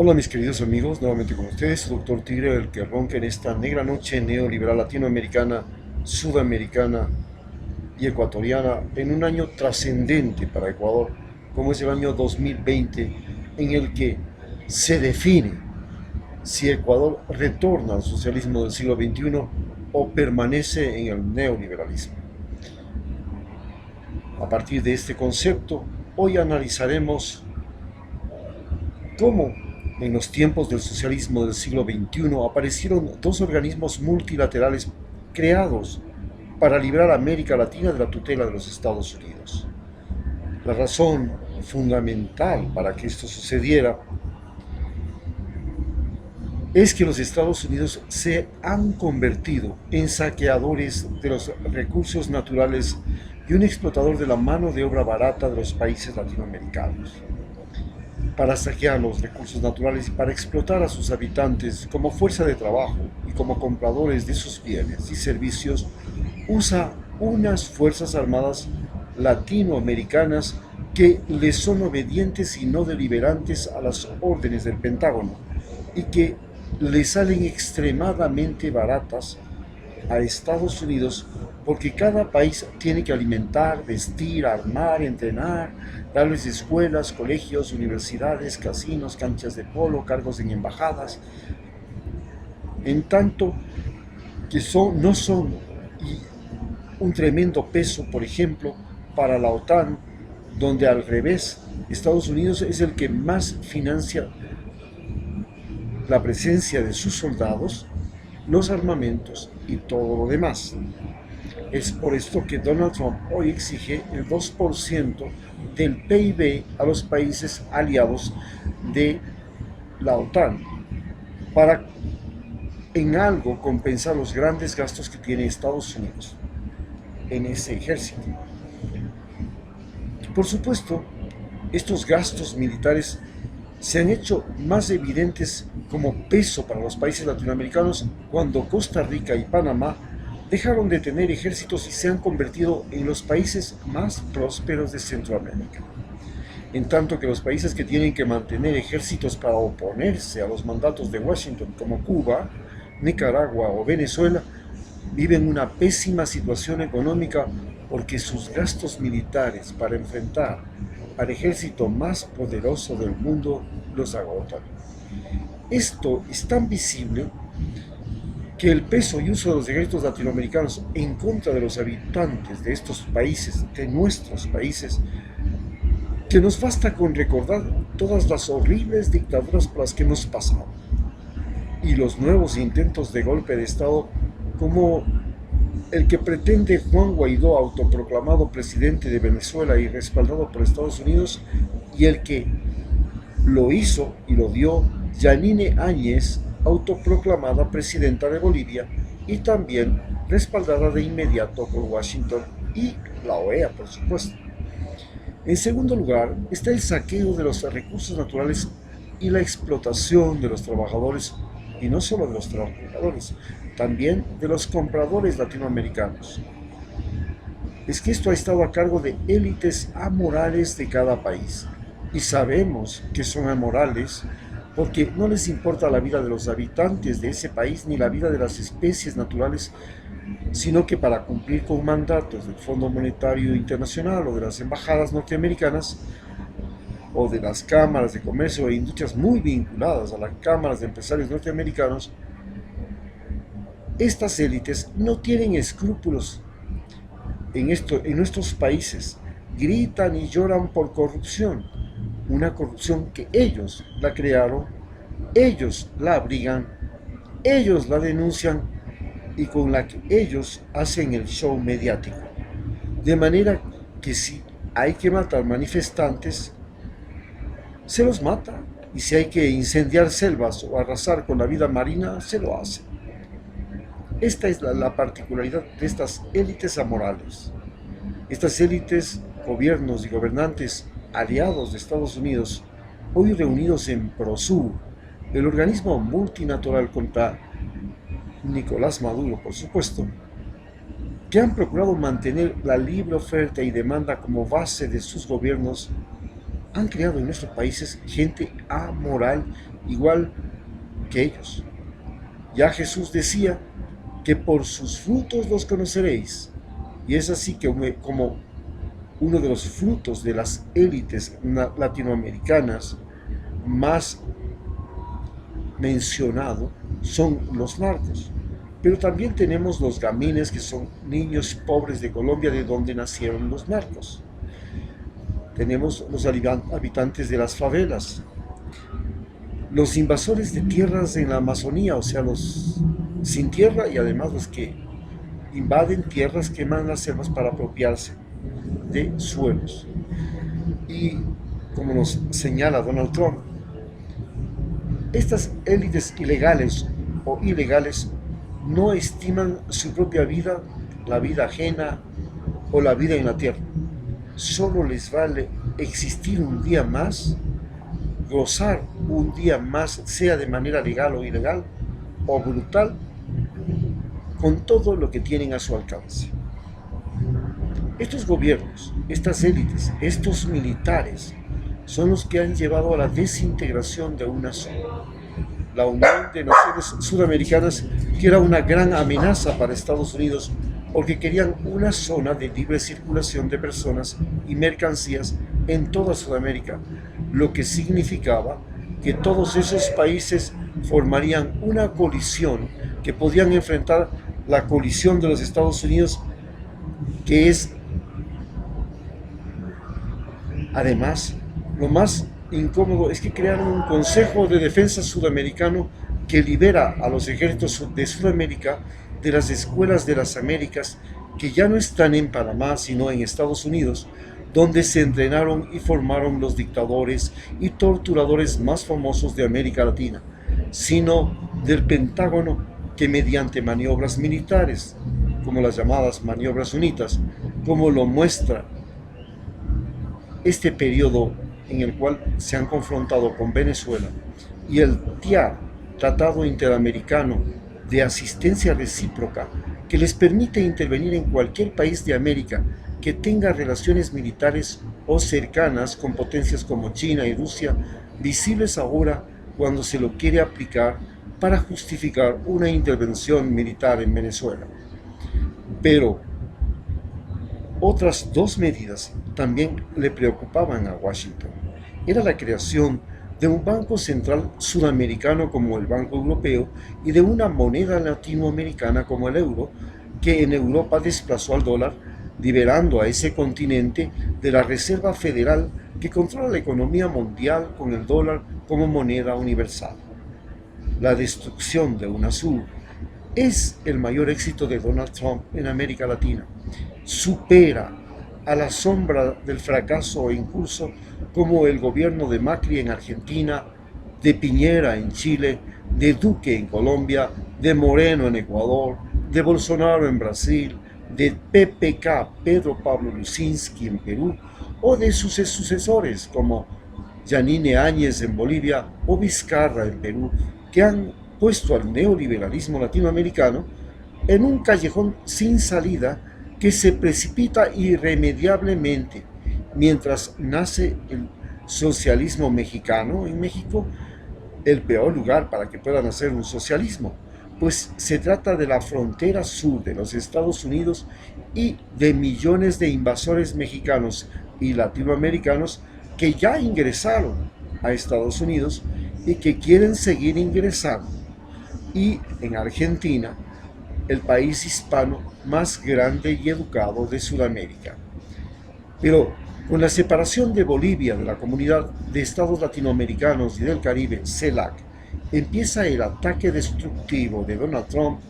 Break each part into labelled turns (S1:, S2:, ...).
S1: Hola mis queridos amigos, nuevamente con ustedes, su doctor Tigre, el que ronca en esta negra noche neoliberal latinoamericana, sudamericana y ecuatoriana, en un año trascendente para Ecuador, como es el año 2020, en el que se define si Ecuador retorna al socialismo del siglo XXI o permanece en el neoliberalismo. A partir de este concepto, hoy analizaremos cómo en los tiempos del socialismo del siglo XXI aparecieron dos organismos multilaterales creados para librar a América Latina de la tutela de los Estados Unidos. La razón fundamental para que esto sucediera es que los Estados Unidos se han convertido en saqueadores de los recursos naturales y un explotador de la mano de obra barata de los países latinoamericanos. Para saquear los recursos naturales y para explotar a sus habitantes como fuerza de trabajo y como compradores de sus bienes y servicios, usa unas fuerzas armadas latinoamericanas que les son obedientes y no deliberantes a las órdenes del Pentágono y que le salen extremadamente baratas a Estados Unidos porque cada país tiene que alimentar, vestir, armar, entrenar, darles escuelas, colegios, universidades, casinos, canchas de polo, cargos en embajadas, en tanto que no son un tremendo peso, por ejemplo, para la OTAN, donde al revés, Estados Unidos es el que más financia la presencia de sus soldados, los armamentos y todo lo demás. Es por esto que Donald Trump hoy exige el 2% del PIB a los países aliados de la OTAN para en algo compensar los grandes gastos que tiene Estados Unidos en ese ejército. Por supuesto, estos gastos militares se han hecho más evidentes como peso para los países latinoamericanos cuando Costa Rica y Panamá dejaron de tener ejércitos y se han convertido en los países más prósperos de Centroamérica. En tanto que los países que tienen que mantener ejércitos para oponerse a los mandatos de Washington, como Cuba, Nicaragua o Venezuela, viven una pésima situación económica porque sus gastos militares para enfrentar al ejército más poderoso del mundo los agotan. Esto es tan visible que el peso y uso de los ejércitos latinoamericanos en contra de los habitantes de estos países, de nuestros países, que nos basta con recordar todas las horribles dictaduras por las que hemos pasado y los nuevos intentos de golpe de Estado como el que pretende Juan Guaidó, autoproclamado presidente de Venezuela y respaldado por Estados Unidos, y el que lo hizo y lo dio Yanine Áñez, autoproclamada presidenta de Bolivia y también respaldada de inmediato por Washington y la OEA, por supuesto. En segundo lugar, está el saqueo de los recursos naturales y la explotación de los trabajadores, y no solo de los trabajadores, también de los compradores latinoamericanos. Es que esto ha estado a cargo de élites amorales de cada país, y sabemos que son amorales porque no les importa la vida de los habitantes de ese país ni la vida de las especies naturales, sino que para cumplir con mandatos del Fondo Monetario Internacional o de las embajadas norteamericanas o de las cámaras de comercio e industrias muy vinculadas a las cámaras de empresarios norteamericanos, estas élites no tienen escrúpulos en nuestros países, gritan y lloran por corrupción, una corrupción que ellos la crearon, ellos la abrigan, ellos la denuncian y con la que ellos hacen el show mediático. De manera que si hay que matar manifestantes, se los mata. Y si hay que incendiar selvas o arrasar con la vida marina, se lo hace. Esta es la particularidad de estas élites amorales. Estas élites, gobiernos y gobernantes aliados de Estados Unidos, hoy reunidos en Prosur, el organismo multilateral contra Nicolás Maduro, por supuesto, que han procurado mantener la libre oferta y demanda como base de sus gobiernos, han creado en nuestros países gente amoral igual que ellos. Ya Jesús decía que por sus frutos los conoceréis. Y es así que como uno de los frutos de las élites latinoamericanas más mencionado son los narcos. Pero también tenemos los gamines, que son niños pobres de Colombia, de donde nacieron los narcos. Tenemos los habitantes de las favelas, los invasores de tierras en la Amazonía, o sea, los sin tierra, y además los que invaden tierras, queman las selvas para apropiarse de suelos. Y como nos señala Donald Trump, estas élites ilegales o ilegales no estiman su propia vida, la vida ajena o la vida en la tierra. Solo les vale existir un día más, gozar un día más, sea de manera legal o ilegal, o brutal, con todo lo que tienen a su alcance. Estos gobiernos, estas élites, estos militares, son los que han llevado a la desintegración de una zona. La Unión de Naciones Sudamericanas, que era una gran amenaza para Estados Unidos, porque querían una zona de libre circulación de personas y mercancías en toda Sudamérica, lo que significaba que todos esos países formarían una coalición que podían enfrentar la coalición de los Estados Unidos, que es, además, lo más incómodo es que crearon un Consejo de Defensa Sudamericano que libera a los ejércitos de Sudamérica de las escuelas de las Américas, que ya no están en Panamá, sino en Estados Unidos, donde se entrenaron y formaron los dictadores y torturadores más famosos de América Latina, sino del Pentágono, que mediante maniobras militares, como las llamadas maniobras UNITAS, como lo muestra este periodo en el cual se han confrontado con Venezuela, y el TIAR, Tratado Interamericano de Asistencia Recíproca, que les permite intervenir en cualquier país de América que tenga relaciones militares o cercanas con potencias como China y Rusia, visibles ahora cuando se lo quiere aplicar para justificar una intervención militar en Venezuela. Pero otras dos medidas también le preocupaban a Washington. Era la creación de un banco central sudamericano como el Banco Europeo y de una moneda latinoamericana como el euro, que en Europa desplazó al dólar, liberando a ese continente de la Reserva Federal, que controla la economía mundial con el dólar como moneda universal. La destrucción de UNASUR es el mayor éxito de Donald Trump en América Latina. Supera a la sombra del fracaso en curso como el gobierno de Macri en Argentina, de Piñera en Chile, de Duque en Colombia, de Moreno en Ecuador, de Bolsonaro en Brasil, de PPK, Pedro Pablo Lucinski en Perú, o de sus sucesores como Yanine Áñez en Bolivia o Vizcarra en Perú, que han puesto al neoliberalismo latinoamericano en un callejón sin salida que se precipita irremediablemente, mientras nace el socialismo mexicano en México, el peor lugar para que puedan hacer un socialismo, pues se trata de la frontera sur de los Estados Unidos y de millones de invasores mexicanos y latinoamericanos que ya ingresaron a Estados Unidos y que quieren seguir ingresando. Y en Argentina, el país hispano más grande y educado de Sudamérica. Pero con la separación de Bolivia de la Comunidad de Estados Latinoamericanos y del Caribe, CELAC, empieza el ataque destructivo de Donald Trump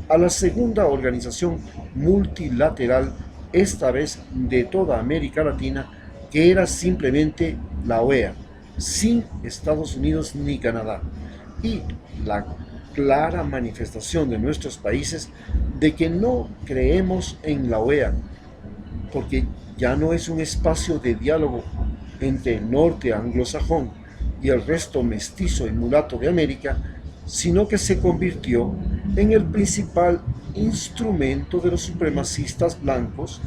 S1: a la segunda organización multilateral, esta vez de toda América Latina, que era simplemente la OEA, sin Estados Unidos ni Canadá, y la clara manifestación de nuestros países de que no creemos en la OEA, porque ya no es un espacio de diálogo entre el norte anglosajón y el resto mestizo y mulato de América, sino que se convirtió en el principal instrumento de los supremacistas blancos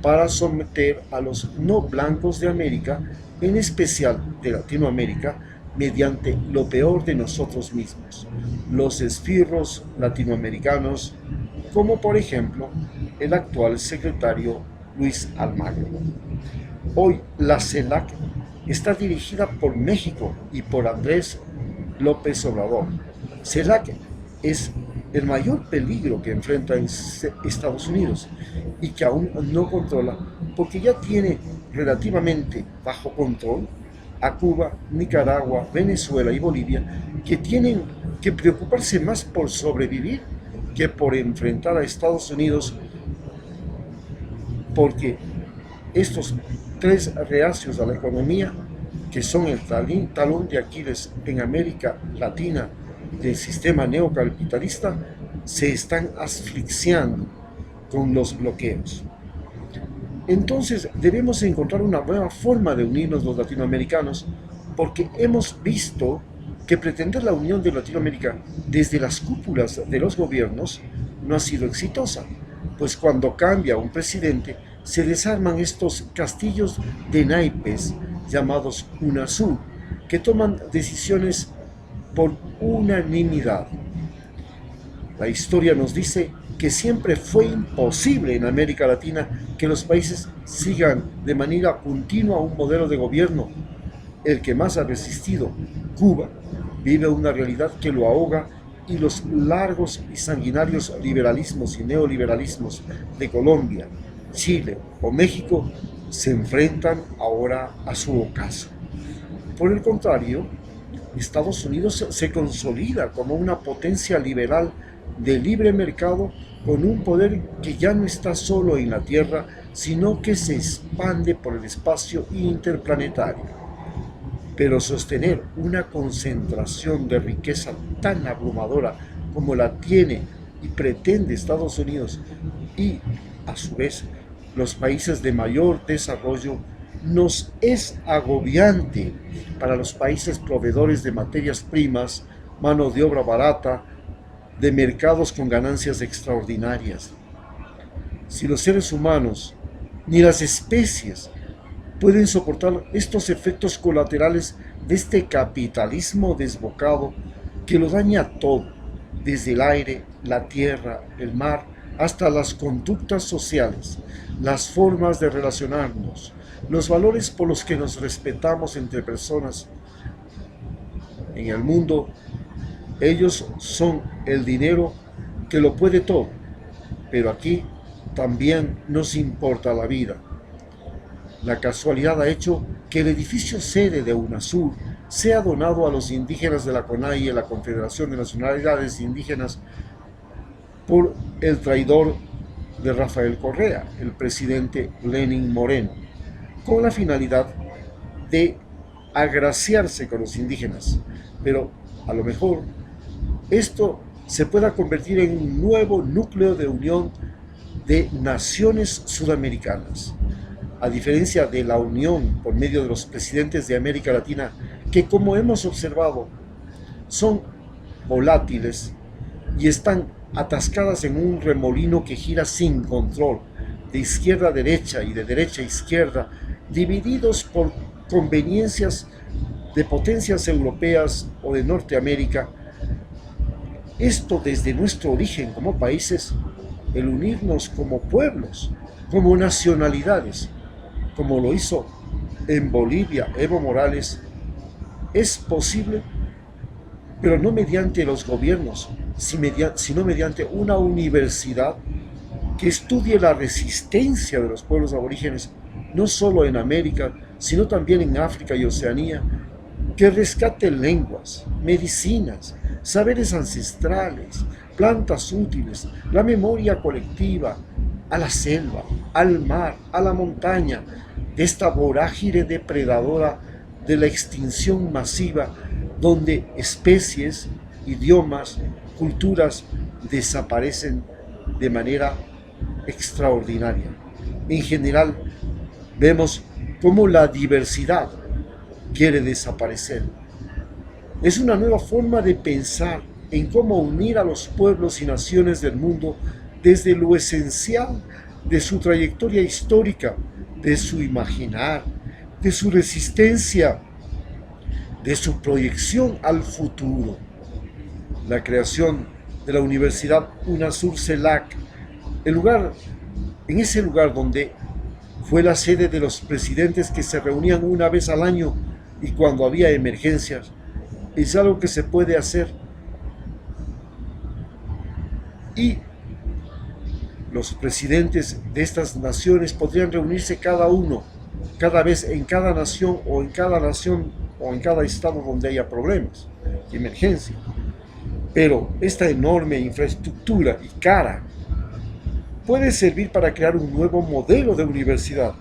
S1: para someter a los no blancos de América, en especial de Latinoamérica, mediante lo peor de nosotros mismos, los esbirros latinoamericanos, como por ejemplo el actual secretario Luis Almagro. Hoy la CELAC está dirigida por México y por Andrés López Obrador. CELAC es el mayor peligro que enfrenta Estados Unidos y que aún no controla porque ya tiene relativamente bajo control a Cuba, Nicaragua, Venezuela y Bolivia, que tienen que preocuparse más por sobrevivir que por enfrentar a Estados Unidos, porque estos tres reacios a la economía, que son el talón de Aquiles en América Latina del sistema neocapitalista, se están asfixiando con los bloqueos. Entonces debemos encontrar una nueva forma de unirnos los latinoamericanos, porque hemos visto que pretender la unión de Latinoamérica desde las cúpulas de los gobiernos no ha sido exitosa, pues cuando cambia un presidente se desarman estos castillos de naipes llamados UNASUR, que toman decisiones por unanimidad. La historia nos dice que siempre fue imposible en América Latina que los países sigan de manera continua un modelo de gobierno. El que más ha resistido, Cuba, vive una realidad que lo ahoga, y los largos y sanguinarios liberalismos y neoliberalismos de Colombia, Chile o México se enfrentan ahora a su ocaso. Por el contrario, Estados Unidos se consolida como una potencia liberal de libre mercado, con un poder que ya no está solo en la Tierra, sino que se expande por el espacio interplanetario. Pero sostener una concentración de riqueza tan abrumadora como la tiene y pretende Estados Unidos, y a su vez los países de mayor desarrollo, nos es agobiante para los países proveedores de materias primas, mano de obra barata, de mercados con ganancias extraordinarias. Si los seres humanos ni las especies pueden soportar estos efectos colaterales de este capitalismo desbocado que lo daña todo, desde el aire, la tierra, el mar, hasta las conductas sociales, las formas de relacionarnos, los valores por los que nos respetamos entre personas en el mundo. Ellos son el dinero que lo puede todo, pero aquí también nos importa la vida. La casualidad ha hecho que el edificio sede de UNASUR sea donado a los indígenas de la CONAIE, la Confederación de Nacionalidades Indígenas, por el traidor de Rafael Correa, el presidente Lenín Moreno, con la finalidad de agraciarse con los indígenas. Pero a lo mejor esto se pueda convertir en un nuevo núcleo de unión de naciones sudamericanas, a diferencia de la unión por medio de los presidentes de América Latina, que, como hemos observado, son volátiles y están atascadas en un remolino que gira sin control, de izquierda a derecha y de derecha a izquierda, divididos por conveniencias de potencias europeas o de Norteamérica. Esto desde nuestro origen como países, el unirnos como pueblos, como nacionalidades, como lo hizo en Bolivia Evo Morales, es posible, pero no mediante los gobiernos, sino mediante una universidad que estudie la resistencia de los pueblos aborígenes, no solo en América, sino también en África y Oceanía, que rescate lenguas, medicinas, saberes ancestrales, plantas útiles, la memoria colectiva, a la selva, al mar, a la montaña, de esta vorágine depredadora de la extinción masiva, donde especies, idiomas, culturas desaparecen de manera extraordinaria. En general, vemos cómo la diversidad quiere desaparecer. Es una nueva forma de pensar en cómo unir a los pueblos y naciones del mundo desde lo esencial de su trayectoria histórica, de su imaginar, de su resistencia de su proyección al futuro. La creación de la Universidad UNASUR CELAC, en ese lugar donde fue la sede de los presidentes que se reunían una vez al año y cuando había emergencias, es algo que se puede hacer. Y los presidentes de estas naciones podrían reunirse cada uno, cada vez en cada nación o en cada estado donde haya problemas de emergencia. Pero esta enorme infraestructura y cara puede servir para crear un nuevo modelo de universidad.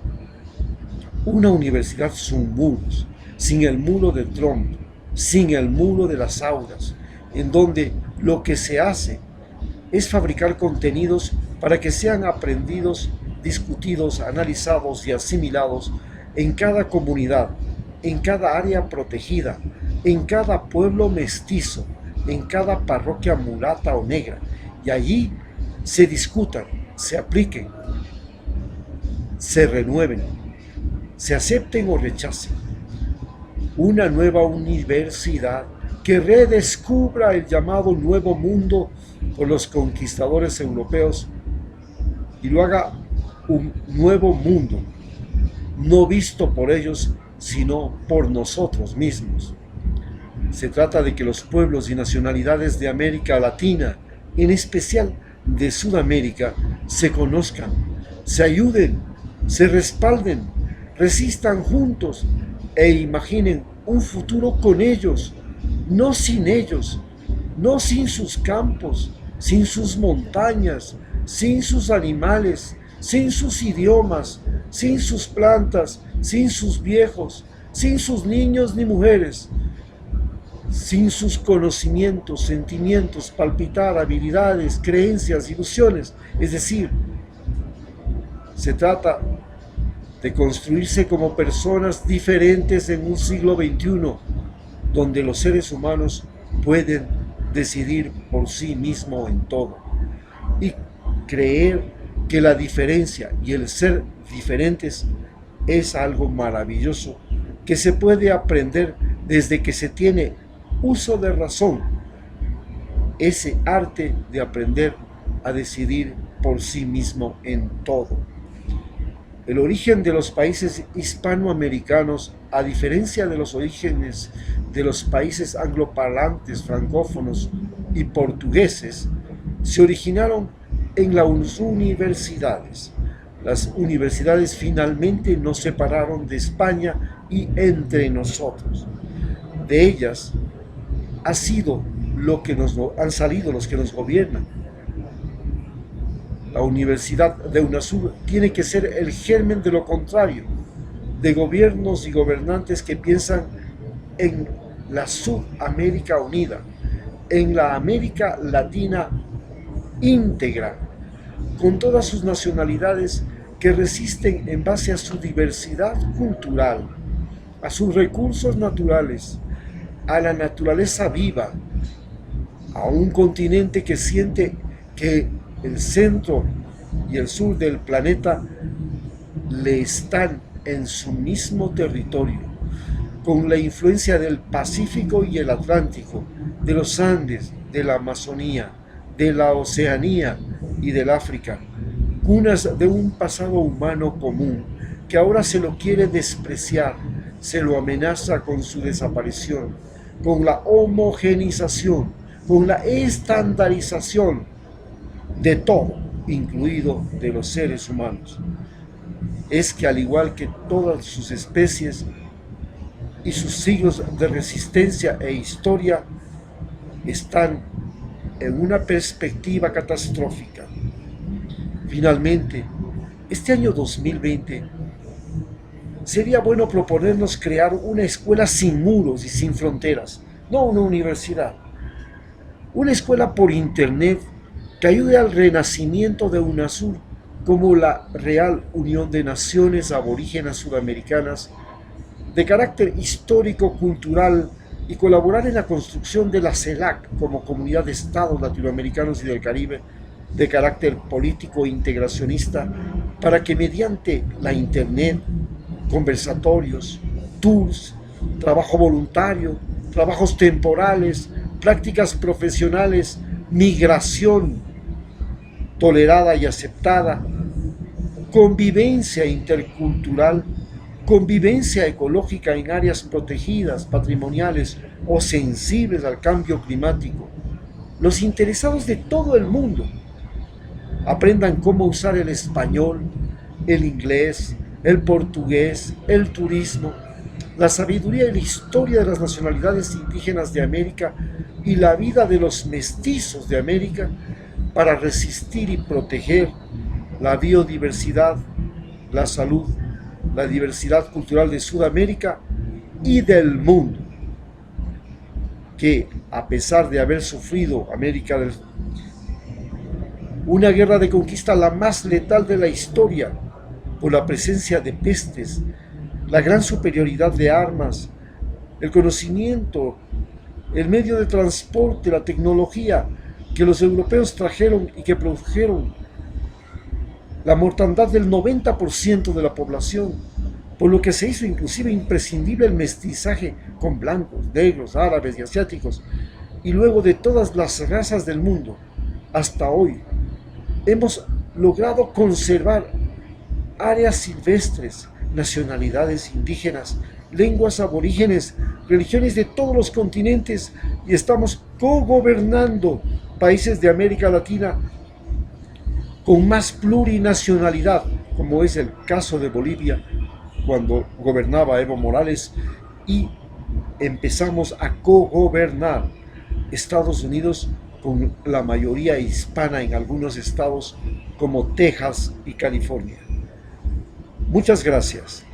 S1: Una universidad sin muros, sin el muro de Trump, sin el muro de las aulas, en donde lo que se hace es fabricar contenidos para que sean aprendidos, discutidos, analizados y asimilados en cada comunidad, en cada área protegida, en cada pueblo mestizo, en cada parroquia mulata o negra, y allí se discutan, se apliquen, se renueven, se acepten o rechacen. Una nueva universidad que redescubra el llamado Nuevo Mundo por los conquistadores europeos y lo haga un nuevo mundo, no visto por ellos, sino por nosotros mismos. Se trata de que los pueblos y nacionalidades de América Latina, en especial de Sudamérica, se conozcan, se ayuden, se respalden, resistan juntos e imaginen un futuro con ellos, no sin ellos, no sin sus campos, sin sus montañas, sin sus animales, sin sus idiomas, sin sus plantas, sin sus viejos, sin sus niños ni mujeres, sin sus conocimientos, sentimientos, palpitar, habilidades, creencias, ilusiones. Es decir, se trata de construirse como personas diferentes en un siglo XXI, donde los seres humanos pueden decidir por sí mismos en todo. Y creer que la diferencia y el ser diferentes es algo maravilloso que se puede aprender desde que se tiene uso de razón, ese arte de aprender a decidir por sí mismo en todo. El origen de los países hispanoamericanos, a diferencia de los orígenes de los países angloparlantes, francófonos y portugueses, se originaron en las universidades. Las universidades finalmente nos separaron de España y entre nosotros. De ellas han salido los que nos gobiernan. La Universidad de UNASUR tiene que ser el germen de lo contrario, de gobiernos y gobernantes que piensan en la Sudamérica unida, en la América Latina íntegra, con todas sus nacionalidades que resisten en base a su diversidad cultural, a sus recursos naturales, a la naturaleza viva, a un continente que siente que el centro y el sur del planeta le están en su mismo territorio, con la influencia del Pacífico y el Atlántico, de los Andes, de la Amazonía, de la Oceanía y del África, cunas de un pasado humano común que ahora se lo quiere despreciar, se lo amenaza con su desaparición, con la homogenización, con la estandarización de todo, incluido de los seres humanos. Es que al igual que todas sus especies y sus siglos de resistencia e historia, están en una perspectiva catastrófica. Finalmente, este año 2020 sería bueno proponernos crear una escuela sin muros y sin fronteras, no una universidad. Una escuela por internet que ayude al renacimiento de UNASUR como la Real Unión de Naciones Aborígenas Sudamericanas, de carácter histórico, cultural, y colaborar en la construcción de la CELAC como comunidad de estados latinoamericanos y del Caribe, de carácter político e integracionista, para que mediante la internet, conversatorios, tours trabajo voluntario, trabajos temporales, prácticas profesionales, migración tolerada y aceptada, convivencia intercultural, convivencia ecológica en áreas protegidas, patrimoniales o sensibles al cambio climático. Los interesados de todo el mundo aprendan cómo usar el español, el inglés, el portugués, el turismo, la sabiduría y la historia de las nacionalidades indígenas de América y la vida de los mestizos de América para resistir y proteger la biodiversidad, la salud, la diversidad cultural de Sudamérica y del mundo, que a pesar de haber sufrido América del una guerra de conquista la más letal de la historia, por la presencia de pestes, la gran superioridad de armas, el conocimiento, el medio de transporte, la tecnología que los europeos trajeron y que produjeron la mortandad del 90% de la población, por lo que se hizo inclusive imprescindible el mestizaje con blancos, negros, árabes y asiáticos, y luego de todas las razas del mundo, hasta hoy, hemos logrado conservar áreas silvestres, nacionalidades indígenas, lenguas aborígenes, religiones de todos los continentes y estamos cogobernando países de América Latina con más plurinacionalidad, como es el caso de Bolivia cuando gobernaba Evo Morales, y empezamos a cogobernar Estados Unidos con la mayoría hispana en algunos estados como Texas y California. Muchas gracias.